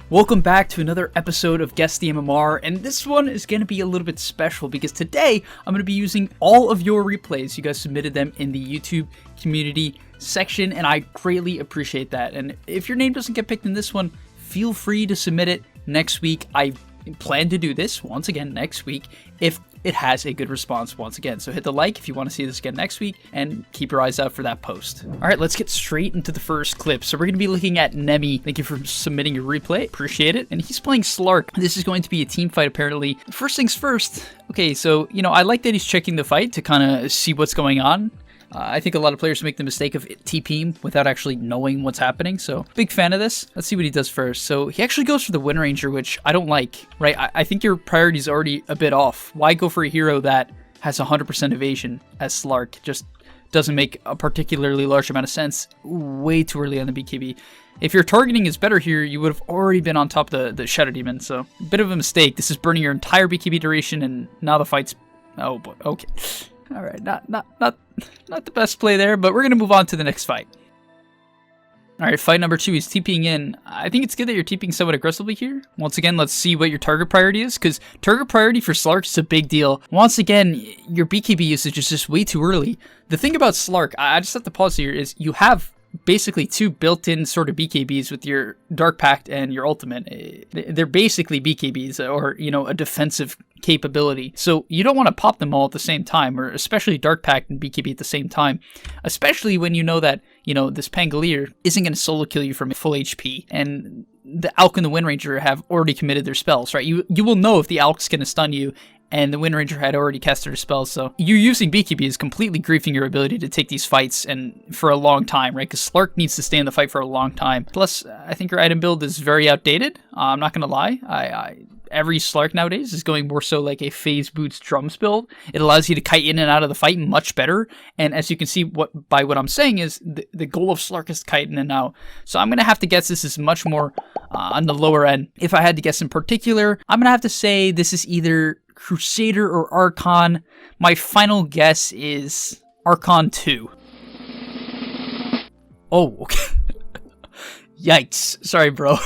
Welcome back to another episode of Guess the MMR, and this one is going to be a little bit special because today I'm going to be using all of your replays. You guys submitted them in the YouTube community section, and I greatly appreciate that. And if your name doesn't get picked in this one, feel free to submit it next week. I plan to do this once again next week if it has a good response once again. So hit the like if you want to see this again next week, and keep your eyes out for that post. Alright, let's get straight into the first clip. So we're going to be looking at Nemi. Thank you for submitting your replay. Appreciate it. And he's playing Slark. This is going to be a team fight apparently. First things first. Okay, so, I like that he's checking the fight to kind of see what's going on. I think a lot of players make the mistake of TPing without actually knowing what's happening, so big fan of this. Let's see what he does first. So he actually goes for the Wind Ranger, which I don't like, right? I think your priority is already a bit off. Why go for a hero that has 100% evasion as Slark? Just doesn't make a particularly large amount of sense. Way too early on the BKB. If your targeting is better here, you would have already been on top of the Shadow Demon, so a bit of a mistake. This is burning your entire BKB duration, and now the fight's... Oh boy, okay. Alright, not the best play there, but we're going to move on to the next fight. Alright, fight number 2 is TPing in. I think it's good that you're TPing somewhat aggressively here. Once again, let's see what your target priority is, because target priority for Slark is a big deal. Once again, your BKB usage is just way too early. The thing about Slark, I just have to pause here, is you have basically two built-in sort of BKBs with your Dark Pact and your ultimate. They're basically BKBs, or, a defensive capability. So you don't want to pop them all at the same time, or especially Dark Pact and BKB at the same time. Especially when you know that, this Pangolier isn't going to solo kill you from full HP. And the Alk and the Wind Ranger have already committed their spells, right? You will know if the Alk's going to stun you, and the Wind Ranger had already casted her spells, so you using BKB is completely griefing your ability to take these fights and for a long time, right? Because Slark needs to stay in the fight for a long time. Plus, I think your item build is very outdated. I'm not gonna lie. Every Slark nowadays is going more so like a phase boots drums build. It allows you to kite in and out of the fight much better. And as you can see, by what I'm saying is the goal of Slark is to kite in and out. So I'm gonna have to guess this is much more on the lower end. If I had to guess in particular, I'm gonna have to say this is either Crusader or Archon. My final guess is Archon 2. Oh, okay. Yikes. Sorry, bro.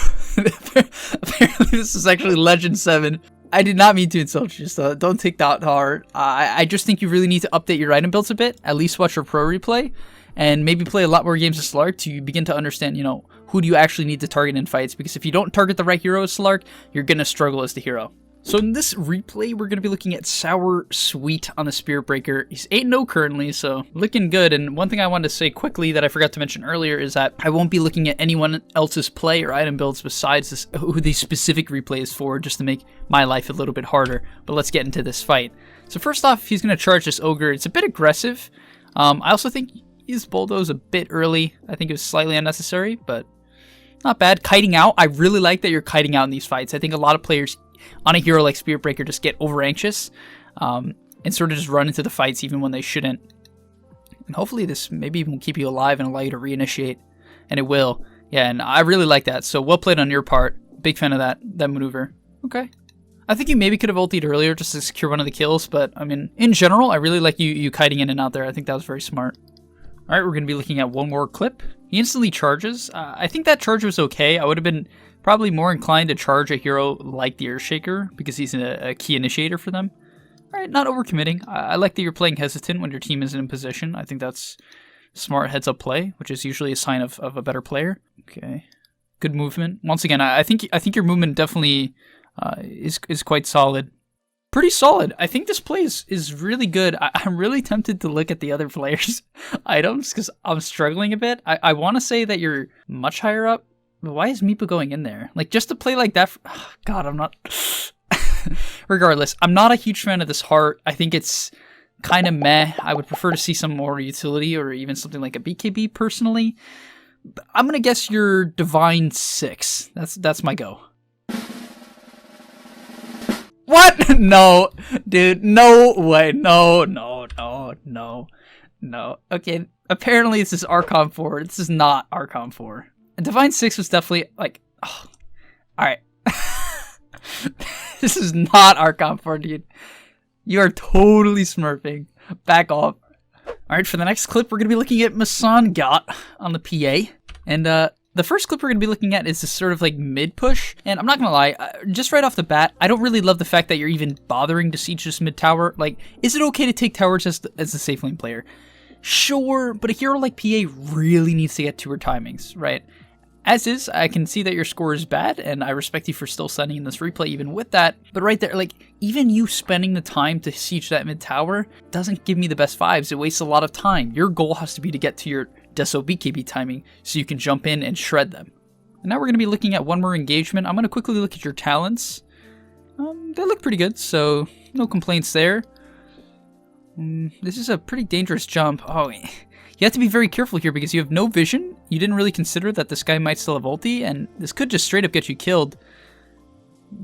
Apparently this is actually Legend 7. I did not mean to insult you, so don't take that hard. I just think you really need to update your item builds a bit. At least watch your pro replay, and maybe play a lot more games of Slark to begin to understand, who do you actually need to target in fights. Because if you don't target the right hero as Slark, you're going to struggle as the hero. So in this replay, we're going to be looking at Sour Sweet on the Spirit Breaker. He's 8-0 currently, so looking good. And one thing I wanted to say quickly that I forgot to mention earlier is that I won't be looking at anyone else's play or item builds besides who the specific replay is for, just to make my life a little bit harder. But let's get into this fight. So first off, he's going to charge this Ogre. It's a bit aggressive. I also think his Bulldoze a bit early. I think it was slightly unnecessary, but not bad. Kiting out. I really like that you're kiting out in these fights. I think a lot of players on a hero like Spirit Breaker just get over anxious and sort of just run into the fights even when they shouldn't. And hopefully this maybe even will keep you alive and allow you to reinitiate. And it will. Yeah, and I really like that. So well played on your part. Big fan of that maneuver. Okay. I think you maybe could have ultied earlier just to secure one of the kills, but I mean, in general, I really like you kiting in and out there. I think that was very smart. Alright, we're going to be looking at one more clip. He instantly charges. I think that charge was okay. I would have been probably more inclined to charge a hero like the Earthshaker because he's a key initiator for them. Alright, not overcommitting. I like that you're playing hesitant when your team isn't in position. I think that's smart heads-up play, which is usually a sign of a better player. Okay. Good movement. Once again, I think your movement definitely is quite solid. Pretty solid. I think this play is really good. I'm really tempted to look at the other players' items because I'm struggling a bit. I want to say that you're much higher up, but why is Meepo going in there? Like, just to play like that... God, I'm not... Regardless, I'm not a huge fan of this heart. I think it's kind of meh. I would prefer to see some more utility or even something like a BKB personally. I'm going to guess you're Divine 6. That's my go. What? No, dude, no way. No. Okay, apparently this is Archon 4. This is not Archon 4. And Divine 6 was definitely like, oh, alright. This is not Archon 4, dude. You are totally smurfing. Back off. Alright, for the next clip, we're going to be looking at Masan Got on the PA. And The first clip we're going to be looking at is this sort of like mid push, and I'm not going to lie, just right off the bat, I don't really love the fact that you're even bothering to siege this mid tower. Like, is it okay to take towers as the safe lane player? Sure, but a hero like PA really needs to get to her timings, right? As is, I can see that your score is bad, and I respect you for still sending in this replay even with that, but right there, like, even you spending the time to siege that mid tower doesn't give me the best vibes. It wastes a lot of time. Your goal has to be to get to your Deso BKB timing so you can jump in and shred them. And now we're going to be looking at one more engagement. I'm going to quickly look at your talents. They look pretty good, so no complaints there. This is a pretty dangerous jump. Oh, you have to be very careful here because you have no vision. You didn't really consider that this guy might still have ulti, and this could just straight up get you killed.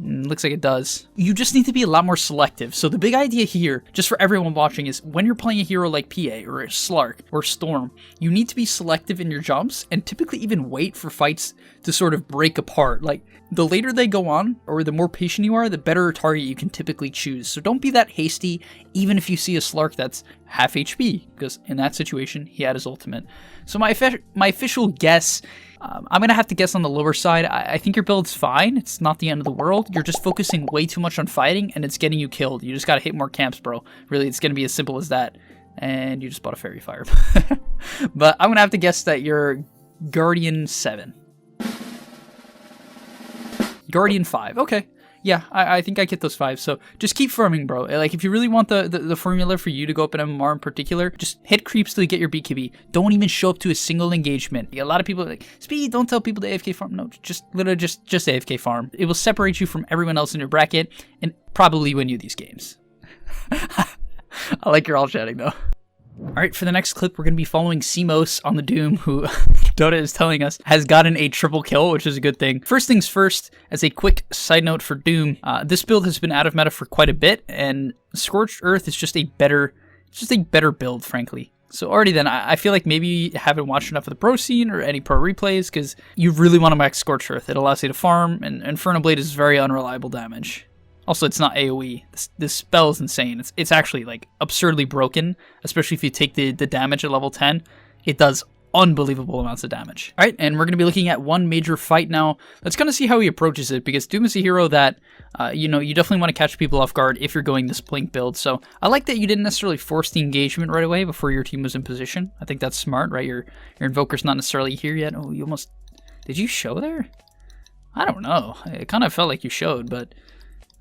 Looks like it does. You just need to be a lot more selective. So the big idea here, just for everyone watching, is when you're playing a hero like PA or a Slark or Storm, you need to be selective in your jumps and typically even wait for fights to sort of break apart. Like, the later they go on, or the more patient you are, the better target you can typically choose. So don't be that hasty, even if you see a Slark that's half HP, because in that situation, he had his ultimate. So my official guess, I'm going to have to guess on the lower side. I think your build's fine. It's not the end of the world. You're just focusing way too much on fighting, and it's getting you killed. You just got to hit more camps, bro. Really, it's going to be as simple as that. And you just bought a Fairy Fire. But I'm going to have to guess that you're Guardian 7. Guardian 5. Okay. Yeah, I think I get those 5. So just keep farming, bro. Like, if you really want the formula for you to go up in MMR in particular, just hit creeps till you get your BKB. Don't even show up to a single engagement. A lot of people are like, Speed, don't tell people to AFK farm. No, just literally just AFK farm. It will separate you from everyone else in your bracket and probably win you these games. I like your all chatting though. Alright, for the next clip, we're going to be following CMOS on the Doom, who Dota is telling us has gotten a triple kill, which is a good thing. First things first, as a quick side note for Doom, this build has been out of meta for quite a bit, and Scorched Earth is just a better build, frankly. So already then, I feel like maybe you haven't watched enough of the pro scene or any pro replays, because you really want to max Scorched Earth. It allows you to farm, and Inferno Blade is very unreliable damage. Also, it's not AoE. This spell is insane. It's actually, like, absurdly broken, especially if you take the damage at level 10. It does unbelievable amounts of damage. All right, and we're going to be looking at one major fight now. Let's kind of see how he approaches it, because Doom is a hero that, you definitely want to catch people off guard if you're going this Blink build. So I like that you didn't necessarily force the engagement right away before your team was in position. I think that's smart, right? Your Invoker's not necessarily here yet. Oh, you almost... Did you show there? I don't know. It kind of felt like you showed, but...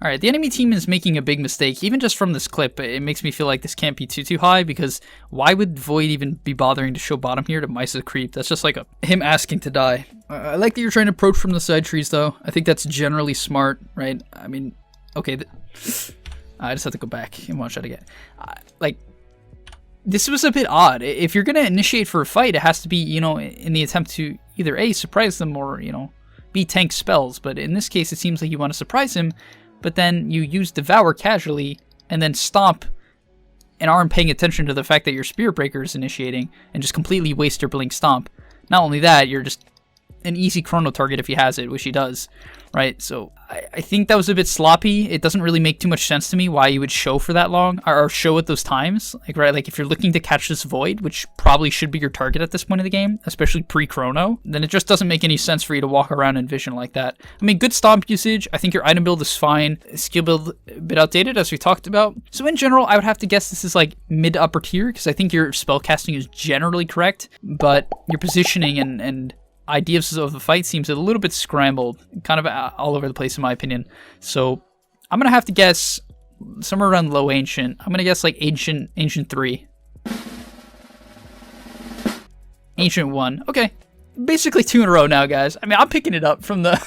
Alright, the enemy team is making a big mistake. Even just from this clip, it makes me feel like this can't be too high, because why would Void even be bothering to show bottom here to Mice's creep? That's just like him asking to die. I like that you're trying to approach from the side trees, though. I think that's generally smart, right? I mean, okay, I just have to go back and watch that again. Like, this was a bit odd. If you're going to initiate for a fight, it has to be, in the attempt to either A, surprise them, or, B, tank spells. But in this case, it seems like you want to surprise him, but then you use Devour casually, and then Stomp, and aren't paying attention to the fact that your Spirit Breaker is initiating, and just completely waste your Blink Stomp. Not only that, you're just an easy chrono target if he has it, which he does, right? So I think that was a bit sloppy. It doesn't really make too much sense to me why you would show for that long, or show at those times. Like, right, like if you're looking to catch this Void, which probably should be your target at this point of the game, especially pre-chrono, then it just doesn't make any sense for you to walk around in vision like that. I mean, good Stomp usage. I think your item build is fine. Skill build a bit outdated, as we talked about. So in general, I would have to guess this is like mid to upper tier, because I think your spell casting is generally correct, but your positioning and ideas of the fight seems a little bit scrambled, kind of all over the place in my opinion. So I'm gonna have to guess somewhere around low ancient. I'm gonna guess like ancient 3, ancient 1. Okay, basically 2 in a row now, guys. I mean, I'm picking it up from the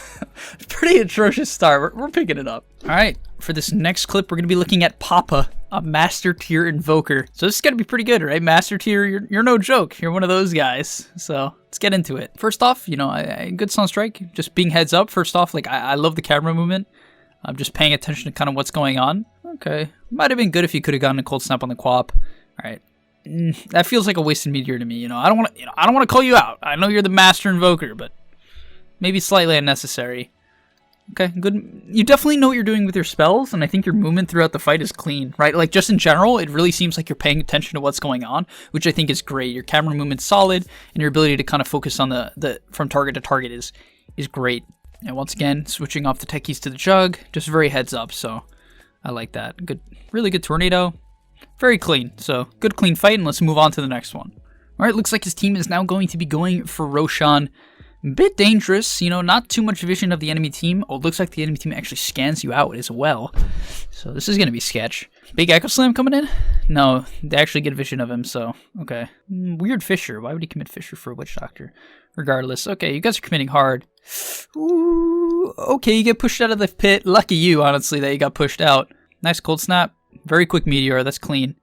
pretty atrocious start. We're picking it up. All right, for this next clip, we're gonna be looking at Papa, a master tier invoker. So this is gonna be pretty good, right? Master tier, you're no joke. You're one of those guys. So let's get into it. First off, good Sun Strike. Just being heads up. First off, like I love the camera movement. I'm just paying attention to kind of what's going on. Okay, might have been good if you could have gotten a cold snap on the Quap. All right, that feels like a wasted meteor to me. I don't want to call you out. I know you're the master invoker, but maybe slightly unnecessary. Okay, good. You definitely know what you're doing with your spells, and I think your movement throughout the fight is clean, right? Like, just in general, it really seems like you're paying attention to what's going on, which I think is great. Your camera movement's solid, and your ability to kind of focus on the from target to target is great. And once again, switching off the techies to the jug, just very heads up, so I like that. Good, really good tornado. Very clean, so good clean fight, and let's move on to the next one. All right, looks like his team is now going to be going for Roshan. Bit dangerous, you know, not too much vision of the enemy team. Oh, it looks like the enemy team actually scans you out as well. So this is going to be sketch. Big Echo Slam coming in? No, they actually get vision of him, so, okay. Weird Fisher. Why would he commit Fisher for a Witch Doctor? Regardless. Okay, you guys are committing hard. Ooh, okay, you get pushed out of the pit. Lucky you, honestly, that you got pushed out. Nice Cold Snap. Very quick Meteor. That's clean.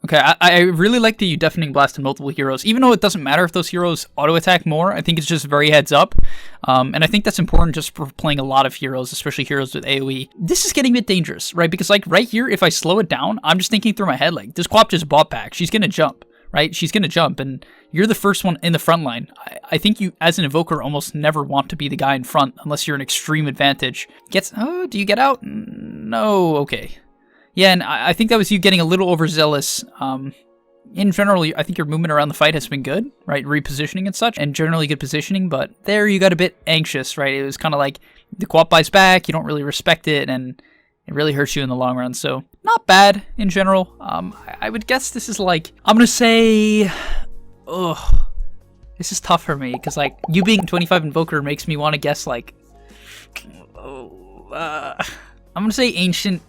Okay, I really like that you Deafening Blasted multiple heroes. Even though it doesn't matter if those heroes auto-attack more, I think it's just very heads up. And I think that's important just for playing a lot of heroes, especially heroes with AoE. This is getting a bit dangerous, right? Because, like, right here, if I slow it down, I'm just thinking through my head, like, this Quap just bought back. She's going to jump, right? She's going to jump, and you're the first one in the front line. I think you, as an Invoker, almost never want to be the guy in front unless you're an extreme advantage. Oh, do you get out? No, okay. Yeah, and I think that was you getting a little overzealous. In general, I think your movement around the fight has been good, right? Repositioning and such, and generally good positioning, but there you got a bit anxious, right? It was kind of like the Quap buys back, you don't really respect it, and it really hurts you in the long run, so not bad in general. I would guess this is like, I'm going to say, this is tough for me, because like, you being 25 Invoker makes me want to guess like, I'm going to say Ancient.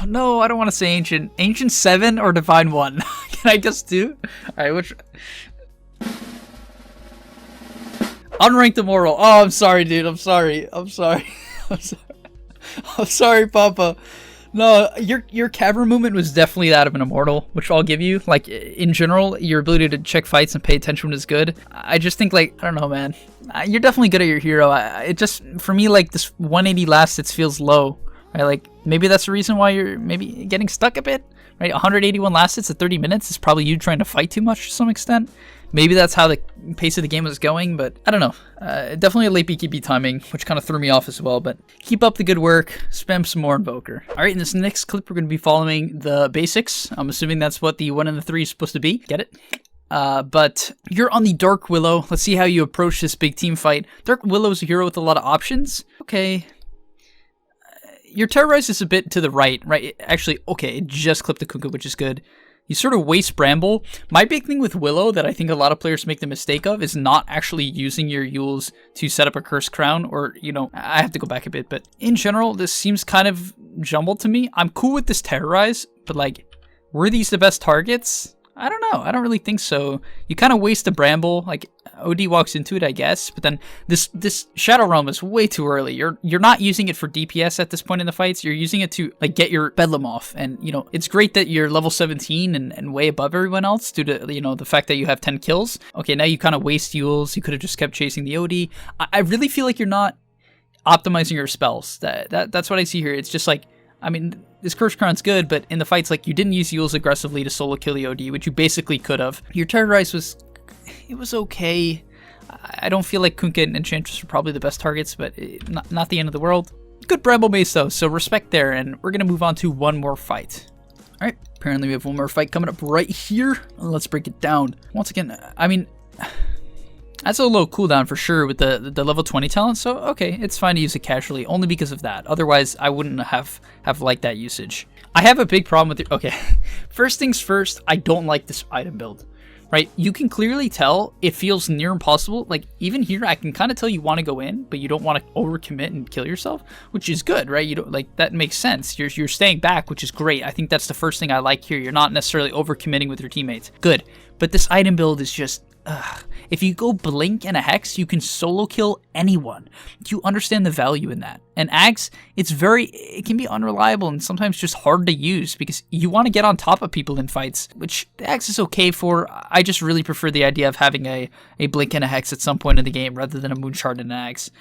No, I don't want to say Ancient. Ancient 7 or Divine 1? Can I guess 2? Alright, which... Unranked Immortal. Oh, I'm sorry, dude. I'm sorry. I'm sorry. I'm sorry, Papa. No, your camera movement was definitely that of an Immortal, which I'll give you. Like, in general, your ability to check fights and pay attention is good. I just think, like, I don't know, man. You're definitely good at your hero. It just, for me, like, this 180 last hits feels low. Right, like, maybe that's the reason why you're maybe getting stuck a bit, right? 181 last hits at 30 minutes is probably you trying to fight too much to some extent. Maybe that's how the pace of the game was going, but I don't know. Definitely a late BKB timing, which kind of threw me off as well, but keep up the good work. Spam some more Invoker. All right, in this next clip, we're going to be following the basics. I'm assuming that's what the 1 and the 3 is supposed to be. Get it? But you're on the Dark Willow. Let's see how you approach this big team fight. Dark Willow's a hero with a lot of options. Okay. Your Terrorize is a bit to the right? Actually, okay, it just clipped the Kunkka, which is good. You sort of waste Bramble. My big thing with Willow that I think a lot of players make the mistake of is not actually using your Yules to set up a Cursed Crown, or, you know, I have to go back a bit, but in general, this seems kind of jumbled to me. I'm cool with this Terrorize, but, like, were these the best targets? I don't know. I don't really think so. You kind of waste a Bramble. Like, OD walks into it, I guess. But then this Shadow Realm is way too early. You're not using it for DPS at this point in the fights. You're using it to, like, get your Bedlam off. And, you know, it's great that you're level 17 and way above everyone else due to, you know, the fact that you have 10 kills. Okay, now you kind of waste Yules. You could have just kept chasing the OD. I really feel like you're not optimizing your spells. That's what I see here. It's just like, I mean, this Cursed Crown's good, but in the fights, like, you didn't use Yules aggressively to solo kill the OD, which you basically could have. Your Terrorize was okay. I don't feel like Kunkka and Enchantress are probably the best targets, but not the end of the world. Good Bramble Mace, though, so respect there, and we're going to move on to one more fight. Alright, apparently we have one more fight coming up right here. Let's break it down. Once again, I mean, that's a low cooldown for sure with the level 20 talent, so okay, it's fine to use it casually, only because of that. Otherwise, I wouldn't have liked that usage. I have a big problem with it. Okay, first things first, I don't like this item build, right? You can clearly tell it feels near impossible. Like, even here, I can kind of tell you want to go in, but you don't want to overcommit and kill yourself, which is good, right? You don't, like, that makes sense. You're staying back, which is great. I think that's the first thing I like here. You're not necessarily overcommitting with your teammates. Good, but this item build is just... If you go Blink and a Hex, you can solo kill anyone. Do you understand the value in that? And Axe, it can be unreliable and sometimes just hard to use because you want to get on top of people in fights, which the Axe is okay for. I just really prefer the idea of having a Blink and a Hex at some point in the game rather than a Moonshard and an Axe.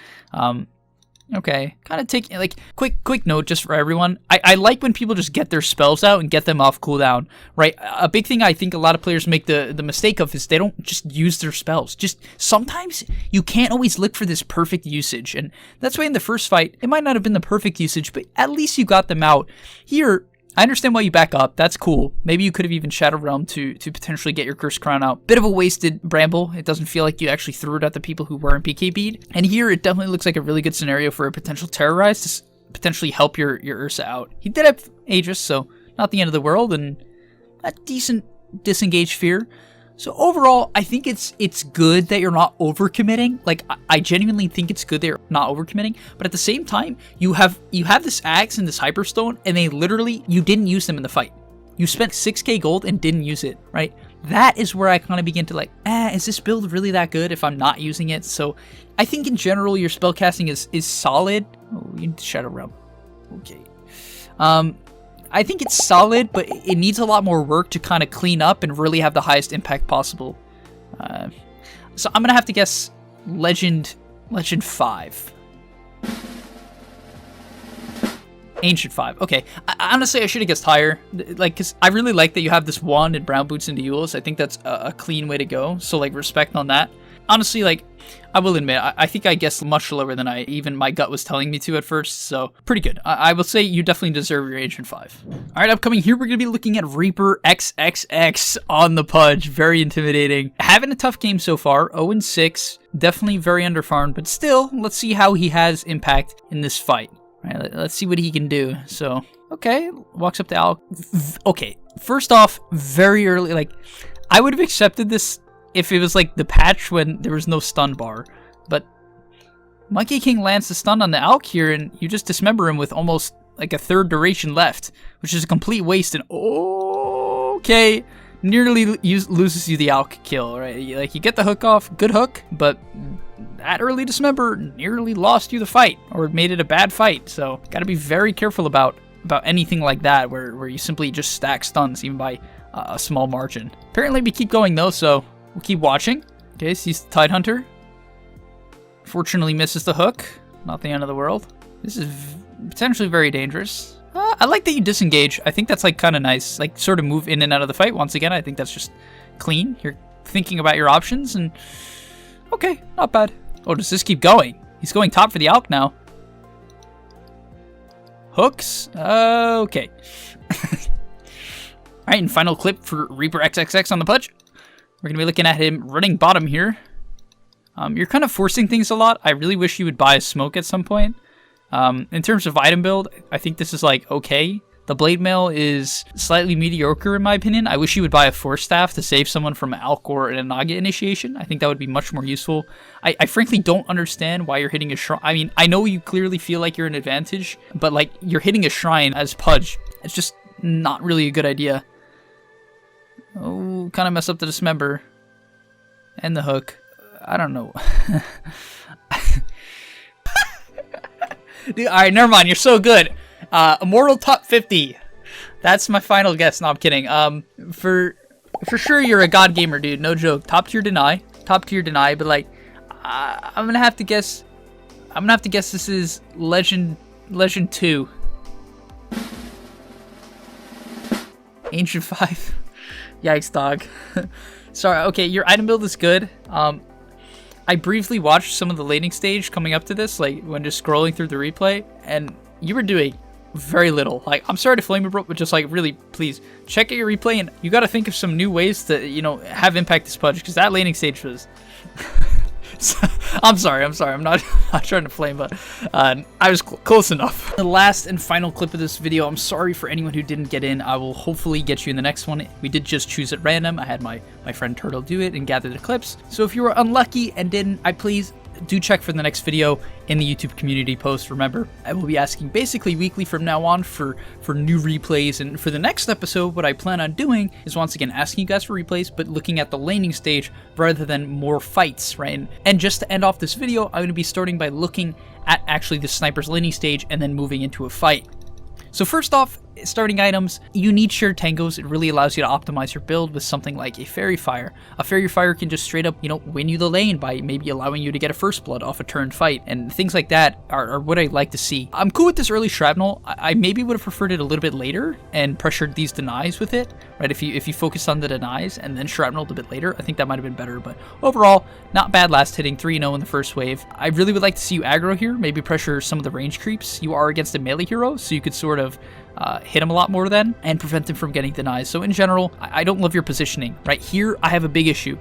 Okay, kind of taking, like, quick note just for everyone. I like when people just get their spells out and get them off cooldown, right? A big thing I think a lot of players make the mistake of is they don't just use their spells. Just sometimes you can't always look for this perfect usage, and that's why in the first fight, it might not have been the perfect usage, but at least you got them out. Here, I understand why you back up. That's cool. Maybe you could have even Shadow Realm to potentially get your Cursed Crown out. Bit of a wasted Bramble. It doesn't feel like you actually threw it at the people who were in PKB'd. And here, it definitely looks like a really good scenario for a potential Terrorize to potentially help your Ursa out. He did have Aegis, so not the end of the world, and a decent Disengage Fear. So overall, I think it's good that you're not overcommitting. Like, I genuinely think it's good that you're not overcommitting. But at the same time, you have this Axe and this Hyperstone, and they literally, you didn't use them in the fight. You spent 6k gold and didn't use it, right? That is where I kind of begin to like, is this build really that good if I'm not using it? So I think in general, your spellcasting is solid. Oh, you need Shadow Realm. Okay. I think it's solid, but it needs a lot more work to kind of clean up and really have the highest impact possible. So I'm gonna have to guess Legend 5. Ancient 5. Okay. Honestly, I should have guessed higher. Like, because I really like that you have this wand and brown boots into Eul's. I think that's a clean way to go. So, like, respect on that. Honestly, like, I will admit, I think I guessed much lower than even my gut was telling me to at first, so pretty good. I will say you definitely deserve your Ancient 5. Alright, upcoming here, we're going to be looking at Reaper XXX on the Pudge. Very intimidating. Having a tough game so far, 0-6, definitely very underfarmed, but still, let's see how he has impact in this fight. Alright, let's see what he can do. So, okay, walks up to Al. Okay, first off, very early, like, I would have accepted this if it was like the patch when there was no stun bar, but Monkey King lands the stun on the Alk here, and you just dismember him with almost like a third duration left, which is a complete waste. And okay, nearly loses you the Alk kill, right? Like, you get the hook off, good hook, but that early dismember nearly lost you the fight or made it a bad fight. So gotta be very careful about anything like that, where you simply just stack stuns even by a small margin. Apparently we keep going though, so we'll keep watching. Okay, sees the Tidehunter. Fortunately misses the hook. Not the end of the world. This is potentially very dangerous. I like that you disengage. I think that's like kind of nice. Like, sort of move in and out of the fight. Once again, I think that's just clean. You're thinking about your options, and okay, not bad. Oh, does this keep going? He's going top for the Alk now. Hooks? Okay. Alright, and final clip for Reaper XXX on the Pudge. We're going to be looking at him running bottom here. You're kind of forcing things a lot. I really wish you would buy a smoke at some point. In terms of item build, I think this is like okay. The Blade Mail is slightly mediocre in my opinion. I wish you would buy a Force Staff to save someone from Alcor and a Naga initiation. I think that would be much more useful. I frankly don't understand why you're hitting a shrine. I mean, I know you clearly feel like you're an advantage, but like, you're hitting a shrine as Pudge. It's just not really a good idea. Oh, kind of mess up the dismember. And the hook. I don't know. Dude, alright, never mind. You're so good. Immortal top 50. That's my final guess. No, I'm kidding. For sure, you're a god gamer, dude. No joke. Top tier deny. Top tier deny. But like, I'm gonna have to guess. I'm gonna have to guess this is Legend 2. Ancient 5. Yikes, dog. Sorry. Okay, your item build is good. I briefly watched some of the laning stage coming up to this, like when just scrolling through the replay, and you were doing very little. Like, I'm sorry to flame you, bro, but just like, really, please check out your replay, and you got to think of some new ways to, you know, have impact this Pudge, because that laning stage was. I'm sorry. I'm not trying to flame, but I was close enough. The last and final clip of this video. I'm sorry for anyone who didn't get in. I will hopefully get you in the next one. We did just choose at random. I had my friend Turtle do it and gather the clips. So if you were unlucky and didn't, please do check for the next video in the YouTube community post. Remember, I will be asking basically weekly from now on for new replays, and for the next episode, what I plan on doing is once again asking you guys for replays, but looking at the laning stage rather than more fights, right? And just to end off this video, I'm going to be starting by looking at actually the sniper's laning stage and then moving into a fight. So first off, starting items, you need shared tangos. It really allows you to optimize your build with something like a Fairy Fire. A Fairy Fire can just straight up, win you the lane by maybe allowing you to get a first blood off a turned fight, and things like that are what I like to see. I'm cool with this early Shrapnel. I maybe would have preferred it a little bit later and pressured these denies with it, right? If you focus on the denies and then Shrapnel a bit later, I think that might have been better, but overall, not bad last hitting, 3-0 in the first wave. I really would like to see you aggro here, maybe pressure some of the range creeps. You are against a melee hero, so you could sort of hit him a lot more then and prevent him from getting denies. So in general, I don't love your positioning. Right here, I have a big issue.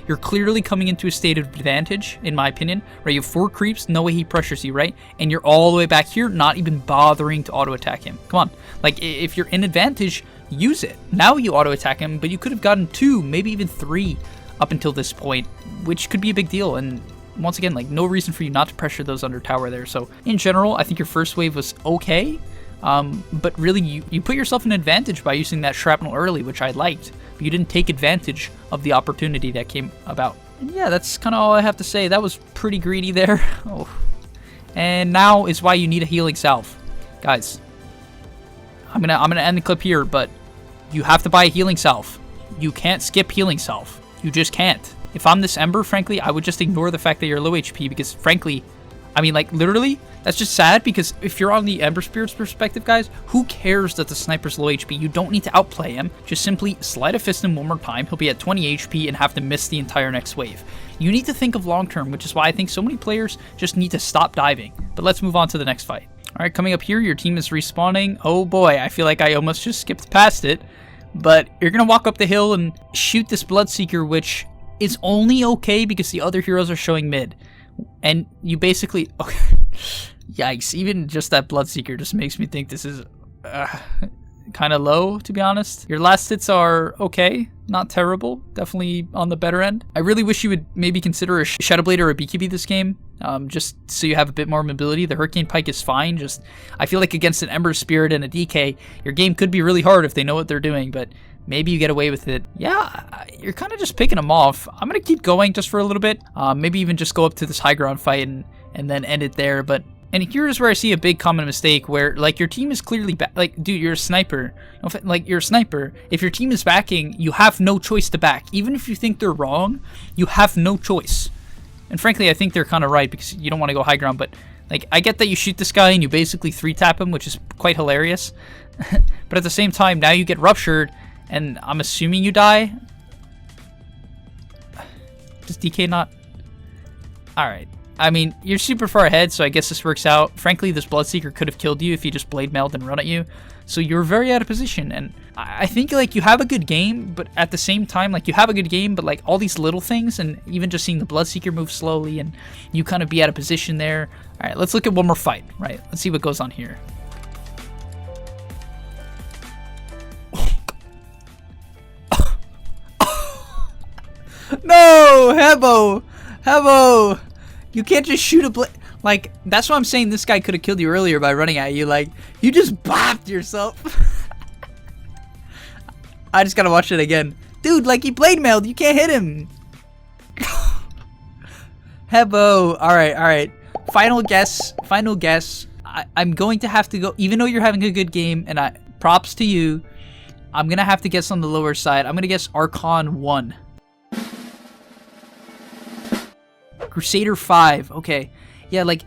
You're clearly coming into a state of advantage, in my opinion, right? You have 4 creeps, no way he pressures you, right? And you're all the way back here, not even bothering to auto-attack him. Come on. Like, if you're in advantage, use it. Now you auto-attack him, but you could have gotten 2, maybe even 3 up until this point, which could be a big deal. And once again, like, no reason for you not to pressure those under tower there. So in general, I think your first wave was okay. But really, you put yourself in advantage by using that Shrapnel early, which I liked. But you didn't take advantage of the opportunity that came about. And yeah, that's kind of all I have to say. That was pretty greedy there. Oh. And now is why you need a healing salve. Guys, I'm gonna end the clip here, but you have to buy a healing salve. You can't skip healing salve. You just can't. If I'm this Ember, frankly, I would just ignore the fact that you're low HP, because frankly, I mean, like, literally, that's just sad, because if you're on the Ember Spirit's perspective, guys, who cares that the sniper's low HP? You don't need to outplay him. Just simply slide a fist him one more time. He'll be at 20 HP and have to miss the entire next wave. You need to think of long-term, which is why I think so many players just need to stop diving. But let's move on to the next fight. All right, coming up here, your team is respawning. Oh boy, I feel like I almost just skipped past it. But you're going to walk up the hill and shoot this Bloodseeker, which is only okay because the other heroes are showing mid. And you basically... Okay, yikes, even just that Bloodseeker just makes me think this is kind of low, to be honest. Your last hits are okay, not terrible, definitely on the better end. I really wish you would maybe consider a Shadowblade or a BKB this game, just so you have a bit more mobility. The Hurricane Pike is fine, just I feel like against an Ember Spirit and a DK, your game could be really hard if they know what they're doing, but maybe you get away with it. Yeah, you're kind of just picking them off. I'm going to keep going just for a little bit, maybe even just go up to this high ground fight and then end it there, but... And here's where I see a big common mistake where, like, your team is clearly like, dude, you're a sniper. Like, you're a sniper. If your team is backing, you have no choice to back. Even if you think they're wrong, you have no choice. And frankly, I think they're kind of right because you don't want to go high ground. But, like, I get that you shoot this guy and you basically 3-tap him, which is quite hilarious. But at the same time, now you get ruptured, and I'm assuming you die. Does DK not? Alright. I mean, you're super far ahead, so I guess this works out. Frankly, this Bloodseeker could have killed you if he just blade mailed and run at you. So you're very out of position, and I think, like, you have a good game, but at the same time, like, you have a good game, but, like, all these little things, and even just seeing the Bloodseeker move slowly, and you kind of be out of position there. Alright, let's look at one more fight, right? Let's see what goes on here. No! Hebo! Hebo! You can't just shoot a blade. Like, that's why I'm saying this guy could have killed you earlier by running at you. Like, you just bopped yourself. I just gotta watch it again. Dude, like, he blade mailed. You can't hit him. Hebo. Alright, alright. Final guess. Final guess. I'm going to have to go, even though you're having a good game, and props to you, I'm gonna have to guess on the lower side. I'm gonna guess Archon 1. Crusader 5. Okay. Yeah, like,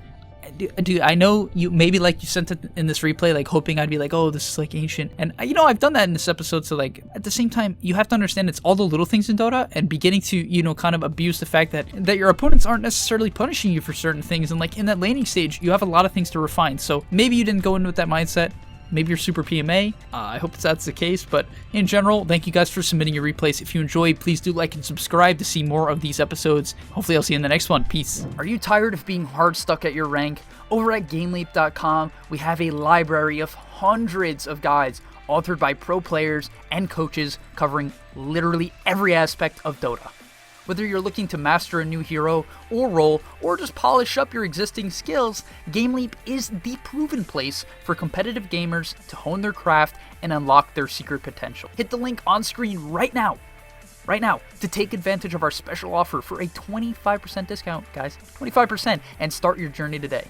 dude, I know you maybe, like, you sent it in this replay, like, hoping I'd be like, oh, this is, like, ancient. And, you know, I've done that in this episode, so, like, at the same time, you have to understand it's all the little things in Dota, and beginning to, you know, kind of abuse the fact that your opponents aren't necessarily punishing you for certain things, and, like, in that laning stage, you have a lot of things to refine. So maybe you didn't go in with that mindset. Maybe you're super PMA. I hope that's the case, but in general, thank you guys for submitting your replays. If you enjoyed, please do like and subscribe to see more of these episodes. Hopefully I'll see you in the next one. Peace. Are you tired of being hard stuck at your rank? Over at GameLeap.com, we have a library of hundreds of guides authored by pro players and coaches covering literally every aspect of Dota. Whether you're looking to master a new hero or role, or just polish up your existing skills, GameLeap is the proven place for competitive gamers to hone their craft and unlock their secret potential. Hit the link on screen right now, to take advantage of our special offer for a 25% discount, guys, 25%, and start your journey today.